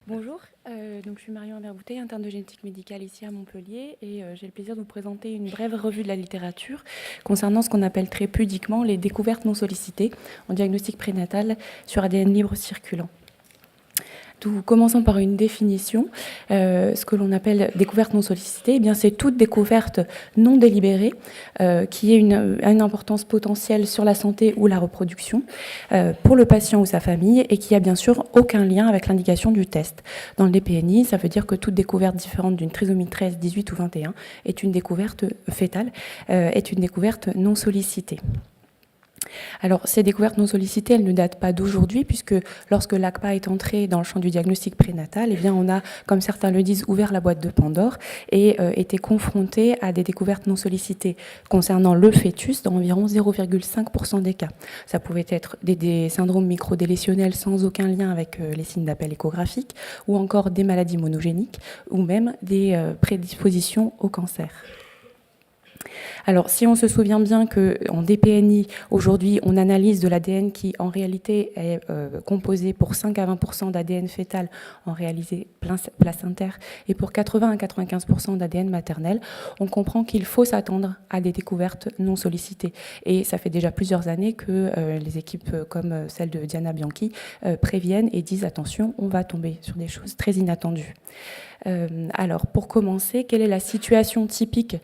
Bonjour, donc je suis Marion Imbert-Bouteille, interne de génétique médicale ici à Montpellier et j'ai le plaisir de vous présenter une brève revue de la littérature concernant ce qu'on appelle très pudiquement les découvertes non sollicitées en diagnostic prénatal sur ADN libre circulant. Tout commençons par une définition. Ce que l'on appelle découverte non sollicitée, eh bien, c'est toute découverte non délibérée qui a une importance potentielle sur la santé ou la reproduction pour le patient ou sa famille et qui a bien sûr aucun lien avec l'indication du test. Dans le DPNI, ça veut dire que toute découverte différente d'une trisomie 13, 18 ou 21 est une découverte fétale, est une découverte non sollicitée. Alors, ces découvertes non sollicitées, elles ne datent pas d'aujourd'hui, puisque lorsque l'ACPA est entré dans le champ du diagnostic prénatal, eh bien, on a, comme certains le disent, ouvert la boîte de Pandore et été confronté à des découvertes non sollicitées concernant le fœtus dans environ 0,5% des cas. Ça pouvait être des syndromes microdélétionnels sans aucun lien avec les signes d'appel échographique, ou encore des maladies monogéniques, ou même des prédispositions au cancer. Alors, si on se souvient bien qu'en DPNI, aujourd'hui, on analyse de l'ADN qui, en réalité, est composé pour 5 à 20% d'ADN fœtal en réalité placentaire et pour 80 à 95% d'ADN maternel, on comprend qu'il faut s'attendre à des découvertes non sollicitées. Et ça fait déjà plusieurs années que les équipes comme celle de Diana Bianchi préviennent et disent « attention, on va tomber sur des choses très inattendues ». Alors, pour commencer, quelle est la situation typique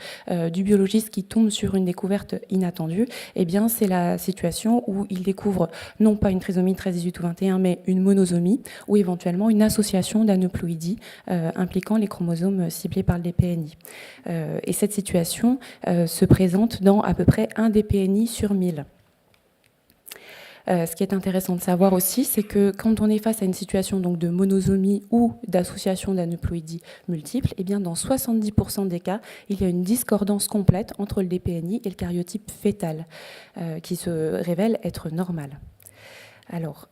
du biologiste qui tombe sur une découverte inattendue? Eh bien, c'est la situation où il découvre non pas une trisomie 13, 18 ou 21, mais une monosomie ou éventuellement une association d'aneuploïdies impliquant les chromosomes ciblés par le DPNI. Et cette situation se présente dans à peu près un DPNI sur 1000. Ce qui est intéressant de savoir aussi, c'est que quand on est face à une situation donc, de monosomie ou d'association d'aneuploïdies multiples, eh bien, dans 70% des cas, il y a une discordance complète entre le DPNI et le karyotype fœtal, qui se révèle être normal. Alors,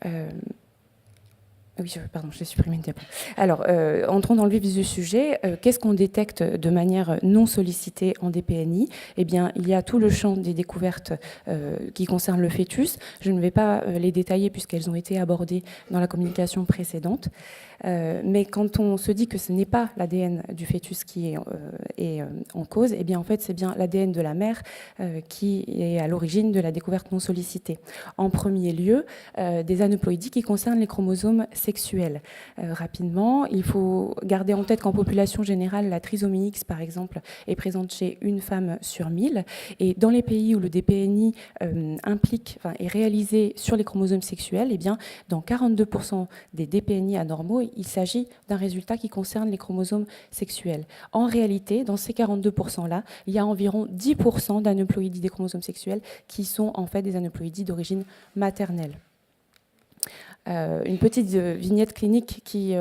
oui, pardon, j'ai supprimé une diapo. Alors, entrons dans le vif du sujet. Qu'est-ce qu'on détecte de manière non sollicitée en DPNI? Eh bien, il y a tout le champ des découvertes qui concernent le fœtus. Je ne vais pas les détailler puisqu'elles ont été abordées dans la communication précédente. Mais quand on se dit que ce n'est pas l'ADN du fœtus qui est en cause, eh bien, en fait, c'est bien l'ADN de la mère qui est à l'origine de la découverte non sollicitée. En premier lieu, des aneuploïdies qui concernent les chromosomes sexuels. Rapidement, il faut garder en tête qu'en population générale, la trisomie X, par exemple, est présente chez une femme sur 1000. Et dans les pays où le DPNI est réalisé sur les chromosomes sexuels, eh bien, dans 42% des DPNI anormaux, il s'agit d'un résultat qui concerne les chromosomes sexuels. En réalité, dans ces 42%-là, il y a environ 10% d'aneuploïdies des chromosomes sexuels qui sont en fait des aneuploïdies d'origine maternelle. Une petite vignette clinique qui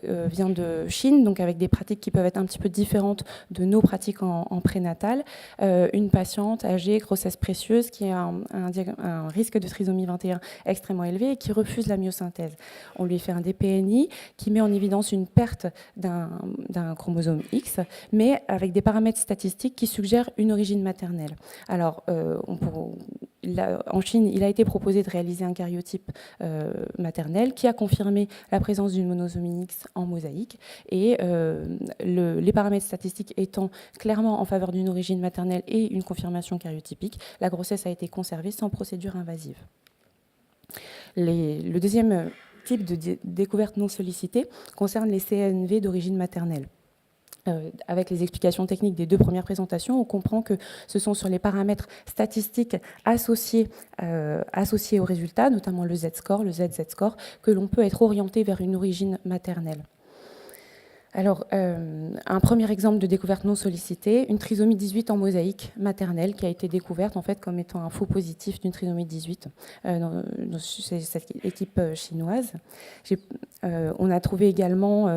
vient de Chine, donc avec des pratiques qui peuvent être un petit peu différentes de nos pratiques en prénatal. Une patiente âgée, grossesse précieuse, qui a un risque de trisomie 21 extrêmement élevé et qui refuse la myosynthèse. On lui fait un DPNI qui met en évidence une perte d'un chromosome X, mais avec des paramètres statistiques qui suggèrent une origine maternelle. Alors, en Chine, il a été proposé de réaliser un karyotype maternelle qui a confirmé la présence d'une monosomie X en mosaïque et les paramètres statistiques étant clairement en faveur d'une origine maternelle et une confirmation karyotypique, la grossesse a été conservée sans procédure invasive. Le deuxième type de découverte non sollicitée concerne les CNV d'origine maternelle. Avec les explications techniques des deux premières présentations, on comprend que ce sont sur les paramètres statistiques associés aux résultats, notamment le Z-score, le ZZ-score, que l'on peut être orienté vers une origine maternelle. Alors, un premier exemple de découverte non sollicitée, une trisomie 18 en mosaïque maternelle qui a été découverte en fait comme étant un faux positif d'une trisomie 18 dans cette équipe chinoise. On a trouvé également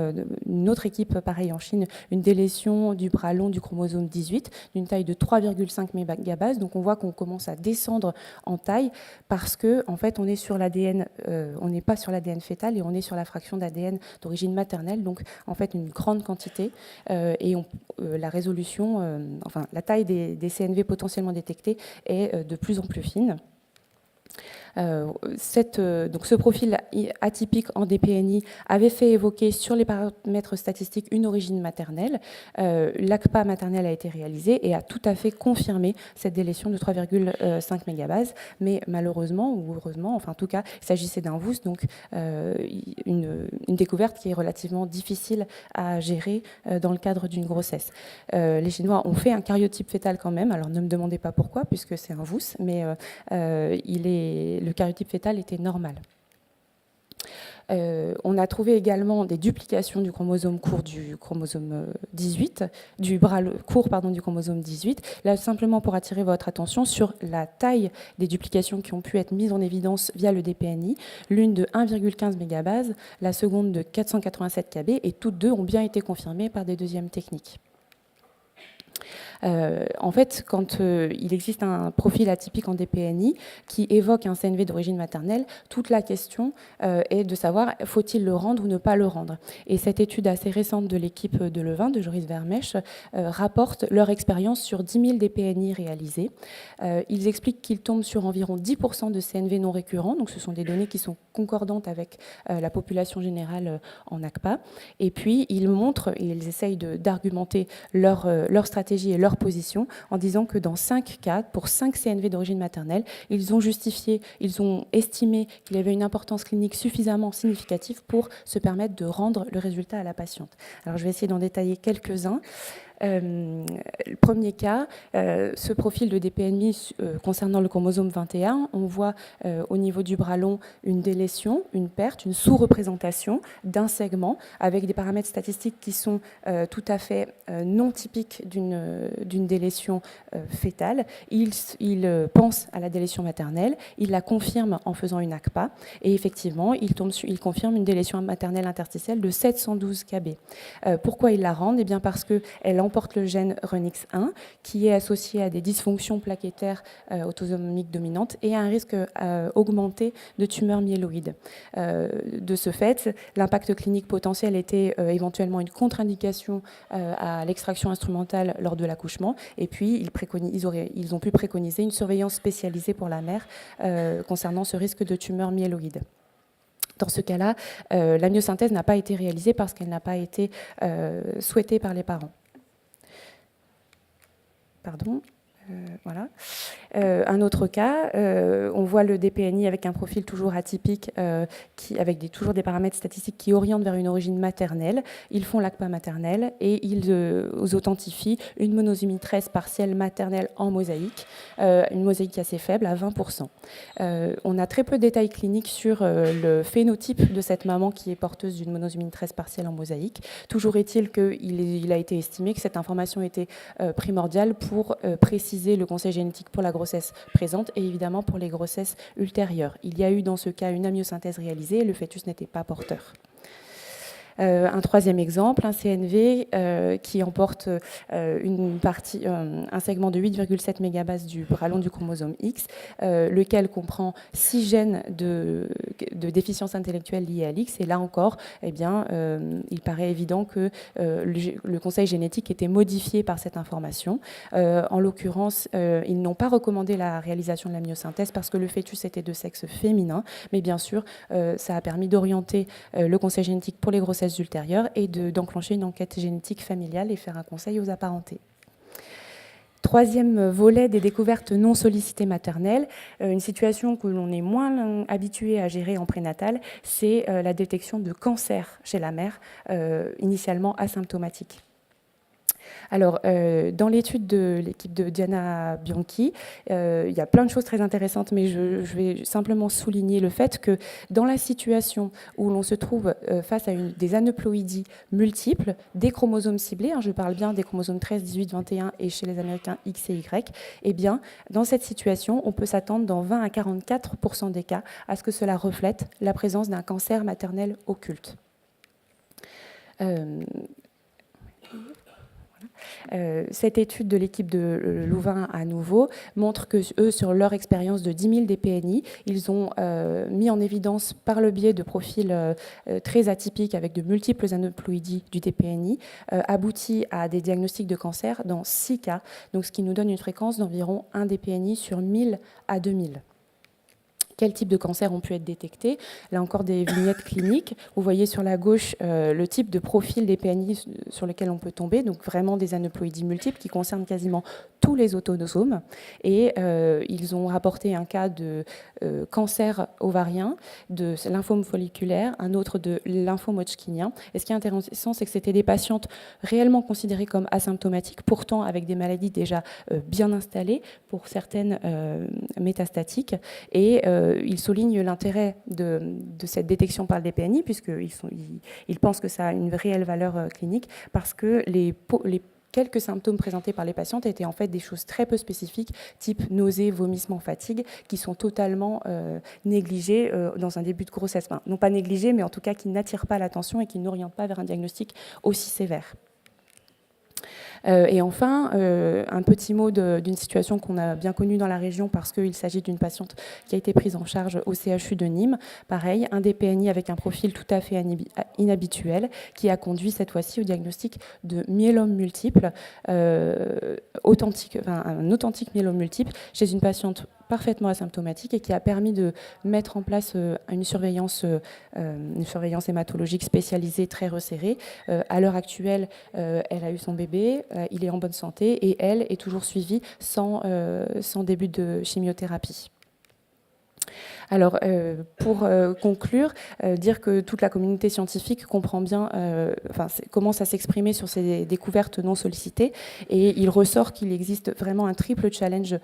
une autre équipe, pareil en Chine, une délétion du bras long du chromosome 18 d'une taille de 3,5 mégabases. Donc on voit qu'on commence à descendre en taille parce que en fait on est sur l'ADN, on n'est pas sur l'ADN fœtal et on est sur la fraction d'ADN d'origine maternelle. Donc en fait une grande quantité et la résolution, la taille des CNV potentiellement détectés est de plus en plus fine. Donc ce profil atypique en DPNI avait fait évoquer sur les paramètres statistiques une origine maternelle. L'ACPA maternelle a été réalisée et a tout à fait confirmé cette délétion de 3,5 mégabases, mais malheureusement ou heureusement, enfin en tout cas, il s'agissait d'un VUS, donc une découverte qui est relativement difficile à gérer dans le cadre d'une grossesse. Les Chinois ont fait un karyotype fœtal quand même, alors ne me demandez pas pourquoi, puisque c'est un VUS, mais le karyotype fœtal était normal. On a trouvé également des duplications du chromosome court du chromosome 18, du bras court du chromosome 18. Là, simplement pour attirer votre attention sur la taille des duplications qui ont pu être mises en évidence via le DPNI, l'une de 1,15 mégabases, la seconde de 487 kb, et toutes deux ont bien été confirmées par des deuxièmes techniques. En fait, quand il existe un profil atypique en DPNI qui évoque un CNV d'origine maternelle, toute la question est de savoir faut-il le rendre ou ne pas le rendre. Et cette étude assez récente de l'équipe de Levin, de Joris Vermèche, rapporte leur expérience sur 10 000 DPNI réalisés. Ils expliquent qu'ils tombent sur environ 10% de CNV non récurrents, donc ce sont des données qui sont concordantes avec la population générale en ACPA. Et puis, ils montrent, et ils essayent d'argumenter leur stratégie et leur position en disant que dans 5 cas, pour 5 CNV d'origine maternelle, ils ont estimé qu'il y avait une importance clinique suffisamment significative pour se permettre de rendre le résultat à la patiente. Alors, je vais essayer d'en détailler quelques-uns. Le premier cas, ce profil de DPNI concernant le chromosome 21, on voit au niveau du bras long une délétion, une perte, une sous-représentation d'un segment avec des paramètres statistiques qui sont tout à fait non typiques d'une délétion fœtale. Il pense à la délétion maternelle, il la confirme en faisant une ACPA et effectivement, il confirme une délétion maternelle interstitielle de 712 kb. Pourquoi il la rend ? Eh bien parce qu'elle emporte le gène RUNX1 qui est associé à des dysfonctions plaquettaires autosomiques dominantes et à un risque augmenté de tumeurs myéloïdes. De ce fait, l'impact clinique potentiel était éventuellement une contre-indication à l'extraction instrumentale lors de l'accouchement et puis ils ont pu préconiser une surveillance spécialisée pour la mère concernant ce risque de tumeurs myéloïdes. Dans ce cas-là, la myosynthèse n'a pas été réalisée parce qu'elle n'a pas été souhaitée par les parents. Pardon. Voilà. Un autre cas, on voit le DPNI avec un profil toujours atypique, avec toujours des paramètres statistiques qui orientent vers une origine maternelle. Ils font l'ACPA maternelle et ils authentifient une monosomie 13 partielle maternelle en mosaïque, une mosaïque assez faible à 20%. On a très peu de détails cliniques sur le phénotype de cette maman qui est porteuse d'une monosomie 13 partielle en mosaïque. Toujours est-il qu'il a été estimé que cette information était primordiale pour préciser le conseil génétique pour la grossesse présente et évidemment pour les grossesses ultérieures. Il y a eu dans ce cas une amyosynthèse réalisée et le fœtus n'était pas porteur. Un troisième exemple, un CNV qui emporte un segment de 8,7 mégabases du bras long du chromosome X, lequel comprend 6 gènes de déficience intellectuelle liés à l'X. Et là encore, eh bien, il paraît évident que le conseil génétique était modifié par cette information. En l'occurrence, ils n'ont pas recommandé la réalisation de la myosynthèse parce que le fœtus était de sexe féminin, mais bien sûr, ça a permis d'orienter le conseil génétique pour les grossesses ultérieures et d'enclencher une enquête génétique familiale et faire un conseil aux apparentés. Troisième volet des découvertes non sollicitées maternelles, une situation que l'on est moins habitué à gérer en prénatal, c'est la détection de cancer chez la mère, initialement asymptomatique. Alors, dans l'étude de l'équipe de Diana Bianchi, il y a plein de choses très intéressantes, mais je vais simplement souligner le fait que dans la situation où l'on se trouve face à des aneuploïdies multiples, des chromosomes ciblés, je parle bien des chromosomes 13, 18, 21 et chez les Américains X et Y, eh bien, dans cette situation, on peut s'attendre dans 20 à 44% des cas à ce que cela reflète la présence d'un cancer maternel occulte. Cette étude de l'équipe de Louvain à nouveau montre que eux, sur leur expérience de 10 000 DPNI, ils ont mis en évidence par le biais de profils très atypiques avec de multiples aneuploïdies du DPNI, abouti à des diagnostics de cancer dans 6 cas, donc ce qui nous donne une fréquence d'environ 1 DPNI sur 1000 à 2000. quels types de cancers ont pu être détectés. Là encore, des vignettes cliniques. Vous voyez sur la gauche le type de profil des PNI sur lequel on peut tomber, donc vraiment des aneuploïdies multiples qui concernent quasiment tous les autonosomes. Et ils ont rapporté un cas de cancer ovarien, de lymphome folliculaire, un autre de lymphome hodgkinien. Et ce qui est intéressant, c'est que c'était des patientes réellement considérées comme asymptomatiques, pourtant avec des maladies déjà bien installées, pour certaines métastatiques. Et il souligne l'intérêt de cette détection par le DPNI, puisqu'ils pensent que ça a une réelle valeur clinique, parce que les quelques symptômes présentés par les patientes étaient en fait des choses très peu spécifiques, type nausées, vomissements, fatigue, qui sont totalement négligés dans un début de grossesse. Enfin, non pas négligés, mais en tout cas qui n'attirent pas l'attention et qui n'orientent pas vers un diagnostic aussi sévère. Et enfin, un petit mot d'une situation qu'on a bien connue dans la région parce qu'il s'agit d'une patiente qui a été prise en charge au CHU de Nîmes. Pareil, un DPNI avec un profil tout à fait inhabituel qui a conduit cette fois-ci au diagnostic de myélome multiple, un authentique myélome multiple chez une patiente parfaitement asymptomatique et qui a permis de mettre en place une surveillance hématologique spécialisée très resserrée. À l'heure actuelle, elle a eu son bébé, il est en bonne santé et elle est toujours suivie sans début de chimiothérapie. Alors, pour conclure, dire que toute la communauté scientifique comprend bien, commence à s'exprimer sur ces découvertes non sollicitées, et il ressort qu'il existe vraiment un triple challenge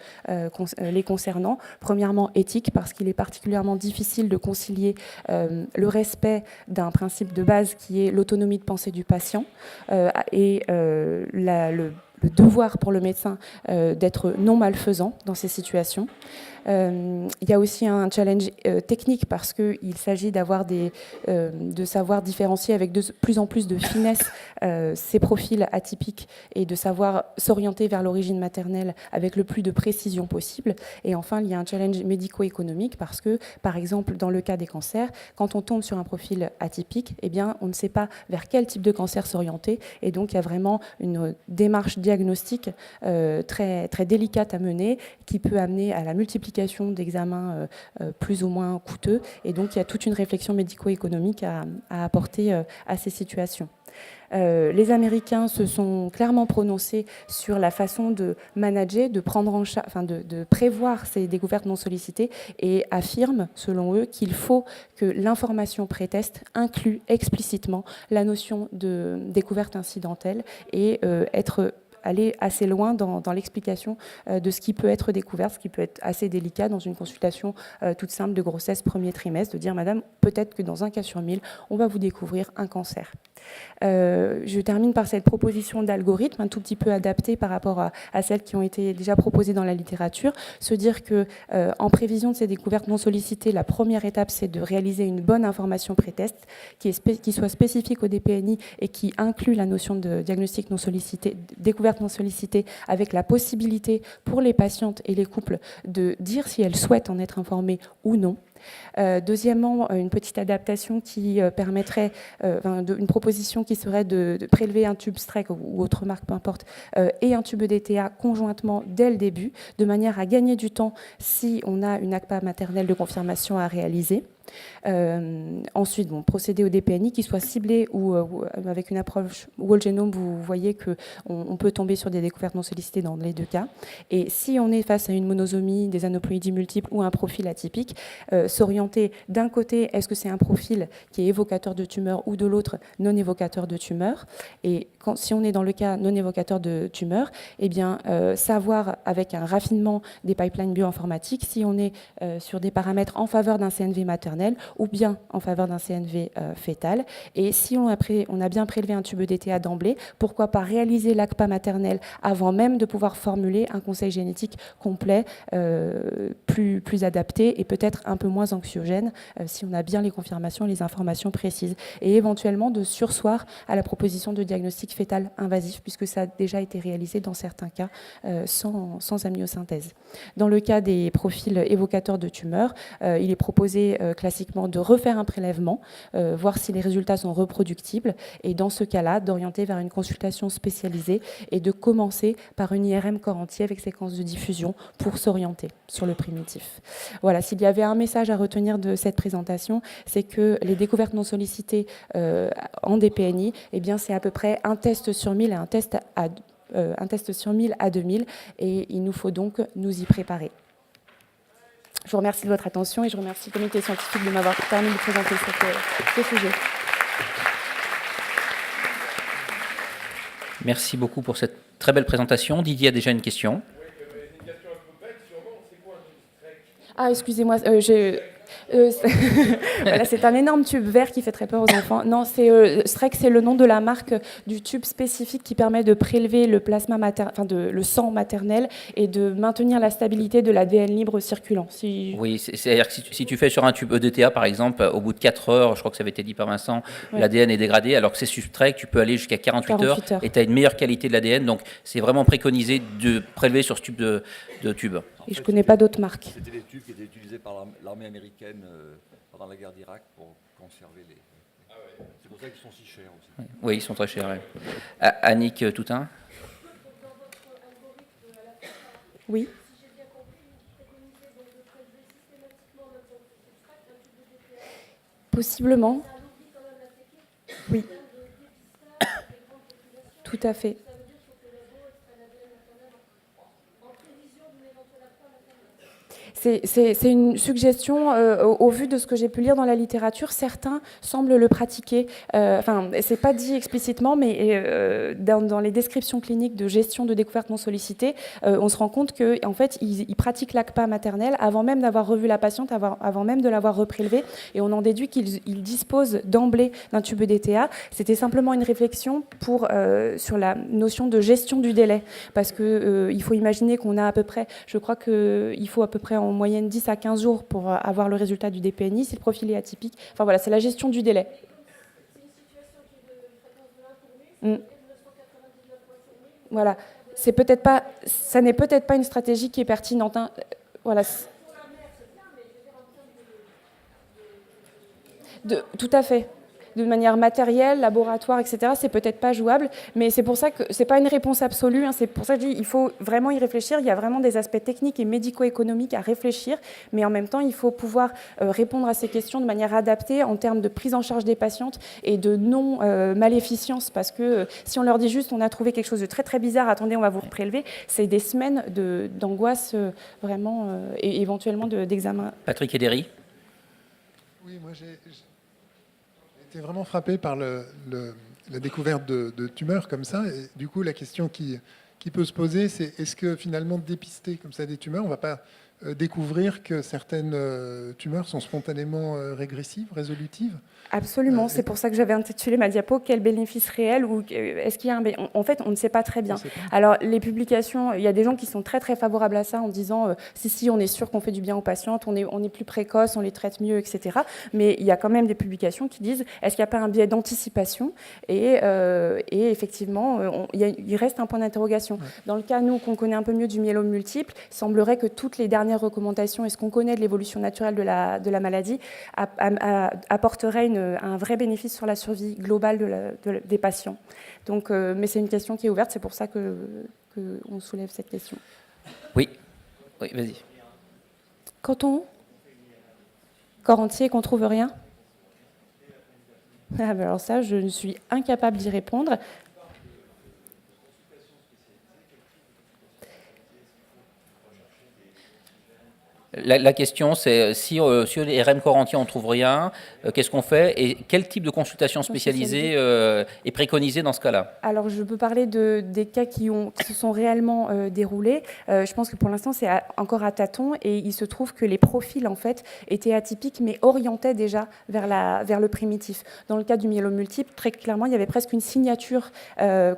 les concernant. Premièrement, éthique, parce qu'il est particulièrement difficile de concilier le respect d'un principe de base qui est l'autonomie de pensée du patient et le devoir pour le médecin d'être non malfaisant dans ces situations. Il y a aussi un challenge technique parce qu'il s'agit de savoir différencier avec de plus en plus de finesse ces profils atypiques et de savoir s'orienter vers l'origine maternelle avec le plus de précision possible. Et enfin, il y a un challenge médico-économique parce que, par exemple, dans le cas des cancers, quand on tombe sur un profil atypique, eh bien, on ne sait pas vers quel type de cancer s'orienter. Et donc, il y a vraiment une démarche diagnostique très, très délicate à mener qui peut amener à la multiplication d'examens plus ou moins coûteux. Et donc, il y a toute une réflexion médico-économique à apporter à ces situations. Les Américains se sont clairement prononcés sur la façon de manager, de prendre en charge, de prévoir ces découvertes non sollicitées et affirment, selon eux, qu'il faut que l'information pré-test inclue explicitement la notion de découverte incidentelle et aller assez loin dans l'explication de ce qui peut être découvert, ce qui peut être assez délicat dans une consultation toute simple de grossesse premier trimestre, de dire, madame, peut-être que dans un cas sur 1000, on va vous découvrir un cancer. Je termine par cette proposition d'algorithme, un tout petit peu adaptée par rapport à celles qui ont été déjà proposées dans la littérature, se dire que en prévision de ces découvertes non sollicitées, la première étape, c'est de réaliser une bonne information pré-test qui soit spécifique au DPNI et qui inclut la notion de diagnostic non sollicité, découverte non sollicitée, avec la possibilité pour les patientes et les couples de dire si elles souhaitent en être informées ou non. Deuxièmement, une petite adaptation qui permettrait, une proposition qui serait de prélever un tube Streck ou autre marque, peu importe, et un tube DTA conjointement dès le début, de manière à gagner du temps si on a une ACPA maternelle de confirmation à réaliser. Ensuite, procéder au DPNI qui soit ciblé ou avec une approche whole genome, vous voyez qu'on peut tomber sur des découvertes non sollicitées dans les deux cas. Et si on est face à une monosomie, des aneuploïdies multiples ou un profil atypique, s'orienter d'un côté, est-ce que c'est un profil qui est évocateur de tumeur ou de l'autre non évocateur de tumeur. Et si on est dans le cas non évocateur de tumeur, eh bien, savoir avec un raffinement des pipelines bioinformatiques si on est sur des paramètres en faveur d'un CNV maternel ou bien en faveur d'un CNV fœtal. Et si on a bien prélevé un tube DTA d'emblée, pourquoi pas réaliser l'ACPA maternelle avant même de pouvoir formuler un conseil génétique complet, plus adapté et peut-être un peu moins anxiogène si on a bien les confirmations et les informations précises. Et éventuellement de surseoir à la proposition de diagnostic fœtal invasif, puisque ça a déjà été réalisé dans certains cas sans amniosynthèse. Dans le cas des profils évocateurs de tumeurs, il est proposé classiquement de refaire un prélèvement, voir si les résultats sont reproductibles, et dans ce cas-là, d'orienter vers une consultation spécialisée et de commencer par une IRM corps entier avec séquence de diffusion pour s'orienter sur le primitif. Voilà, s'il y avait un message à retenir de cette présentation, c'est que les découvertes non sollicitées en DPNI, eh bien, c'est à peu près un test sur 1000 et un test sur 1000 à 2000, et il nous faut donc nous y préparer. Je vous remercie de votre attention et je remercie le comité scientifique de m'avoir permis de présenter ce sujet. Merci beaucoup pour cette très belle présentation. Didier a déjà une question. Ah, excusez-moi, voilà, c'est un énorme tube vert qui fait très peur aux enfants. Non, Streck, c'est le nom de la marque du tube spécifique qui permet de prélever le plasma le sang maternel et de maintenir la stabilité de l'ADN libre circulant. Oui, c'est-à-dire que si tu fais sur un tube EDTA, par exemple, au bout de 4 heures, je crois que ça avait été dit par Vincent, ouais, l'ADN est dégradé, alors que c'est sur Streck, tu peux aller jusqu'à 48 heures et tu as une meilleure qualité de l'ADN. Donc, c'est vraiment préconisé de prélever sur ce type de tube. Et je ne connais pas d'autres marques. C'était des tubes qui étaient utilisés par l'armée américaine pendant la guerre d'Irak pour conserver les... Ah ouais. C'est pour ça qu'ils sont si chers aussi. Oui, ils sont très chers. Ouais. Annick Toutain. Oui. Possiblement. Oui. Tout à fait. C'est une suggestion au vu de ce que j'ai pu lire dans la littérature. Certains semblent le pratiquer. Enfin, c'est pas dit explicitement, mais dans les descriptions cliniques de gestion de découverte non sollicitée, on se rend compte qu'en fait, ils pratiquent l'ACPA maternelle avant même d'avoir revu la patiente, avant même de l'avoir reprélevée, et on en déduit qu'ils disposent d'emblée d'un tube DTA. C'était simplement une réflexion sur la notion de gestion du délai, parce que il faut imaginer qu'on a à peu près, je crois qu'il faut à peu près en moyenne 10 à 15 jours pour avoir le résultat du DPNI, si le profil est atypique. Enfin voilà, c'est la gestion du délai. C'est une situation qui est de fréquence de 1 pour 1000, Voilà, ça n'est peut-être pas une stratégie qui est pertinente. Hein. Voilà. Tout à fait. De manière matérielle, laboratoire, etc., c'est peut-être pas jouable, mais c'est pour ça que c'est pas une réponse absolue. Hein, c'est pour ça que je dis il faut vraiment y réfléchir. Il y a vraiment des aspects techniques et médico-économiques à réfléchir, mais en même temps, il faut pouvoir répondre à ces questions de manière adaptée en termes de prise en charge des patientes et de non-maléficience, parce que si on leur dit juste on a trouvé quelque chose de très très bizarre, attendez, on va vous prélever, c'est des semaines d'angoisse vraiment et éventuellement d'examen. Patrick Edéry. Oui, moi j'ai été vraiment frappé par la découverte de tumeurs comme ça. Et du coup, la question qui peut se poser, c'est est-ce que finalement dépister comme ça des tumeurs, on ne va pas découvrir que certaines tumeurs sont spontanément régressives, résolutives? Absolument, c'est pour ça que j'avais intitulé ma diapo « Quel bénéfice réel ?» ou est-ce qu'il y a un... En fait, on ne sait pas très bien. Alors, les publications, il y a des gens qui sont très très favorables à ça en disant si, on est sûr qu'on fait du bien aux patientes, on est plus précoce, on les traite mieux, etc. Mais il y a quand même des publications qui disent est-ce qu'il n'y a pas un biais d'anticipation et effectivement, il reste un point d'interrogation. Ouais. Dans le cas, nous, qu'on connaît un peu mieux du myélome multiple, il semblerait que toutes les dernières recommandations et ce qu'on connaît de l'évolution naturelle de la maladie apporterait un vrai bénéfice sur la survie globale des patients. Donc, mais c'est une question qui est ouverte, c'est pour ça qu'on soulève cette question. Oui, vas-y. Quand on corps entier et qu'on ne trouve rien? Alors ça, je suis incapable d'y répondre. La question, c'est si les RM corps entier, on ne trouve rien, qu'est-ce qu'on fait et quel type de consultation spécialisée est préconisée dans ce cas-là? Alors, je peux parler des cas qui se sont réellement déroulés. Je pense que pour l'instant, c'est encore à tâtons et il se trouve que les profils, en fait, étaient atypiques mais orientaient déjà vers le primitif. Dans le cas du myélome multiple, très clairement, il y avait presque une signature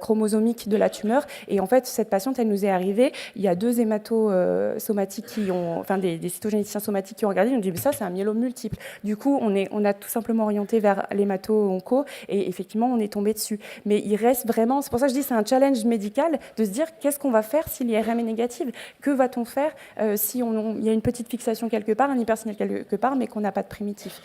chromosomique de la tumeur et en fait, cette patiente, elle nous est arrivée. Il y a 2 hématosomatiques qui ont, enfin des des cytogénéticiens somatiques qui ont regardé, ils ont dit, mais ça, c'est un myélome multiple. Du coup, on a tout simplement orienté vers l'hémato-onco, et effectivement, on est tombé dessus. Mais il reste vraiment, c'est pour ça que je dis, c'est un challenge médical de se dire, qu'est-ce qu'on va faire si l'IRM est négative? Que va-t-on faire si il y a une petite fixation quelque part, un hypersignal quelque part, mais qu'on n'a pas de primitif?